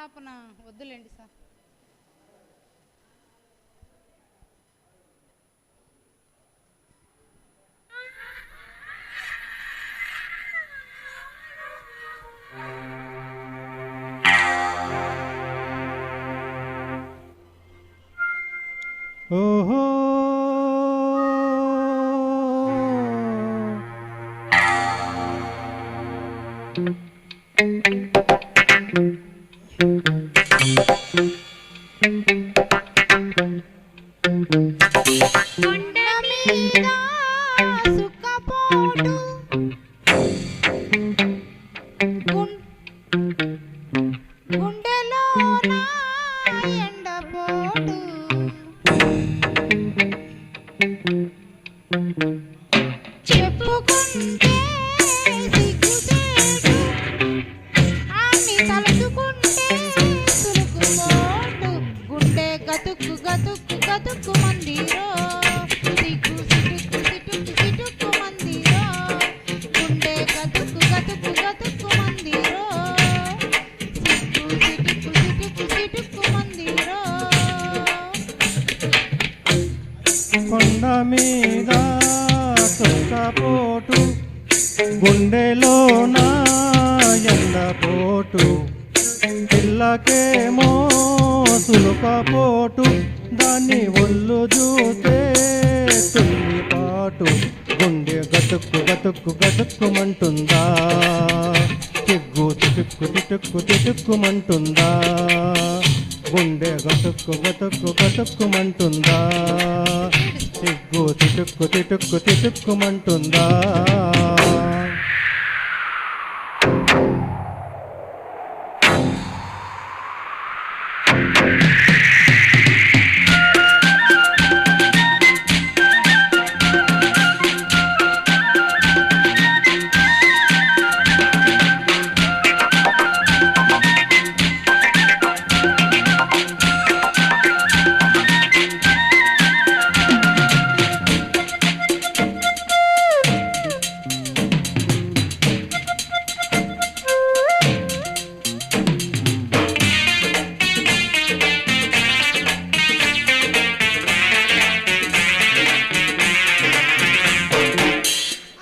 క్షమాపణ వద్దులేండి సార్. ఓహో కొండ మీద సుఖపోటు గుండెలోన ఎండపోటు చెప్పుకుంటే సిగ్గుచేటు ఆన్ని తలుచుకుంటే సులుకుపోటు గుండె గతుక్కు గతుక్కు గతుక్కు మందిరో సిగ్గు సిటుక్కు సిటుక్కు సిటుక్కు మందిరో గుండె గతుక్కు గతుక్కు గతుక్కు మందిరో సిగ్గు సిటుక్కు సిటుక్కు సిటుక్కు మందిరో. కొండ మీద సుఖపోటు గుండెలోన ఎండపోటు పిల్లకేమో సులుకపోటు దాన్ని ఒళ్ళు చూస్తే తుల్లిపాటు గుండె గతుక్కు గతుక్కు గతుక్కుమంటుందా సిగ్గు తిటుక్కు తిటుక్కు తిటుక్కుమంటుందా గుండె గతుక్కు గతుక్కు గతుక్కుమంటుందా సిగ్గు తిటుక్కు తిటుక్కు తిటుక్కుమంటుందా.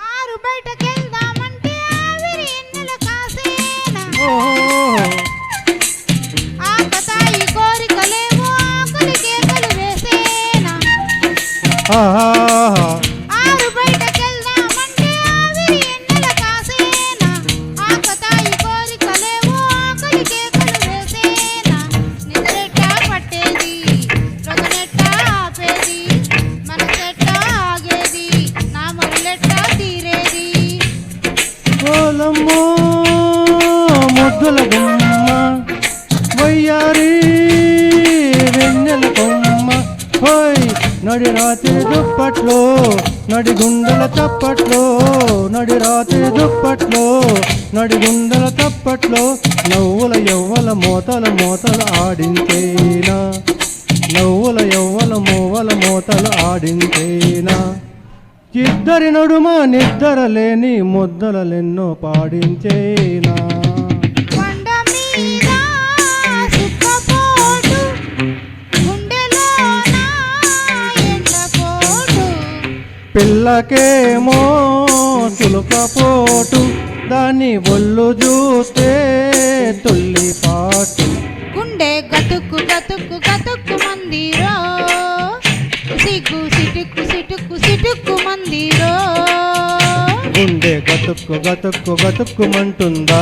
ఆరు బయటకెళ్దామంటే ఆవిరి ఎన్నెల కాసేనా ఆకతాయి కోరికలేమో ఆకలి కేకలు వేసేనా. ఆరు బయటకెళ్దామంటే ఆవిరి ఎన్నెల కాసేనా ఆకతాయి కోరికలేమో ఆకలి కేకలు వేసేనా. నిద్రెట్టా పట్టేది రొగనెట్టా ఆపేది మనసెట్టా ఆగేది నా మొరలెట్టా తీరేది. కోలమ్మో ముద్దుల గుమ్మ వయ్యారి వెన్నెల కొమ్మ హోయ్ నడి రాత్రి దుప్పట్లో నడి గుండెల తప్పట్లో నడి రాత్రి దుప్పట్లో నడి గుండెల తప్పట్లో నవ్వుల యవ్వల మోతల మోతలు ఆడించేనా నవ్వుల యవ్వల మోవల మోతలు ఆడించేనా. ఇద్దరి నడుమ నిద్ర లేని ముద్దలెన్నో పాడించేనా. కొండ మీద సుఖపోటు గుండెలోన ఎండపోటు పిల్లకేమో సులుకపోటు దాన్ని ఒళ్ళు చూస్తే తుల్లిపాటు గుండె గతుక్కు గతుక్కు గతుక్కు మందిరో సిగ్గు సిటుక్కు సిటుక్కు సిటుక్కు మందిరో గుండె గతుక్కు గతుక్కు గతుక్కుమంటుందా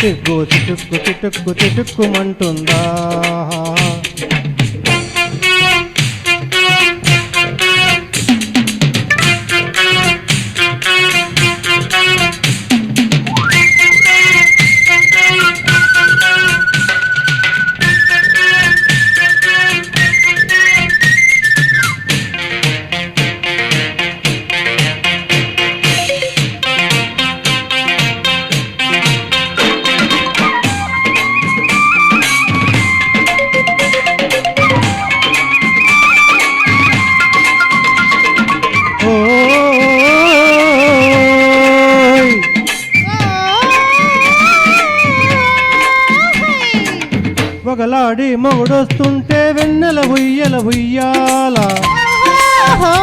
సిగ్గు చిటుక్కు చిటుక్కు చిటుక్కుమంటుందా. వగలాడి మొగుడొస్తుంటే వెన్నెల ఉయ్యల ఉయ్యాల ఓహో,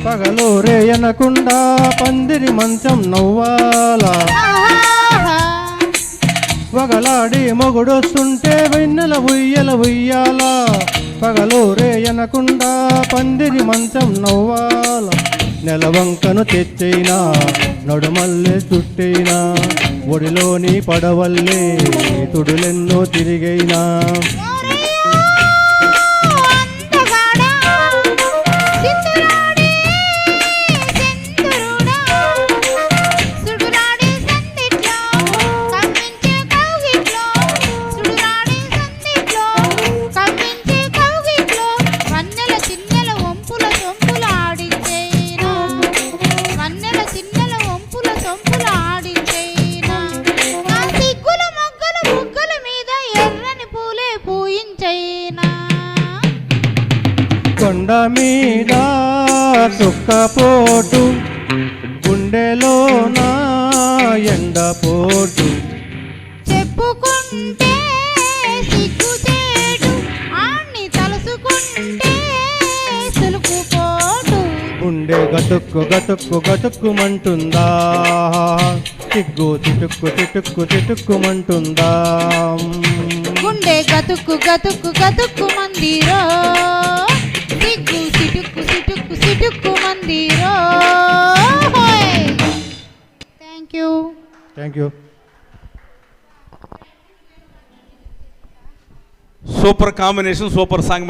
పగలు రేయనకుండా పందిరి మంచం నవ్వాల ఆహా, వగలాడి మొగుడొస్తుంటే వెన్నెల ఉయ్యల ఉయ్యాల పగలు రేయనకుండా పందిరి మంచం నవ్వాల నెలవంకను తెచ్చైనా నడుమల్లె చుట్టైనా ఒడిలోని పడవల్లే తుడులెన్నో తిరిగైనా ఓరయ్యో, అందగాడా, సింధురాడే, సింధురుడా, సుడురాడే సందిట్లో, కవ్వించే కౌగిట్లో, సుడురాడే సందిట్లో, కవ్వించే కౌగిట్లో, వన్నెల చిన్నెల వంపుల సొంపుల ఆడించేనా, వన్నెల చిన్నెల వంపుల సొంపుల ఆడించేనా, నా సిగ్గుల మొగ్గల బుగ్గల మీద ఎర్రని పూలే పూయించైనా. కొండ మీద చుక్కపోటు గుండెలోన ఎండపోటు చెప్పుకుంటే సిగ్గుచేటు, ఆణ్ణి తలుసుకుంటే సులుకుపోటు. గుండె గతుక్కు గతుక్కు గతుక్కుమంటుందా సిగ్గు చిటుక్కు చిటుక్కు చిటుక్కుమంటుందా గుండె గతుక్కు గతుక్కు గతుక్కు మందిరో, సిగ్గు సిటుక్కు సిటుక్కు సిటుక్కు మందిరో. Thank you. Thank you. Super combination, super song.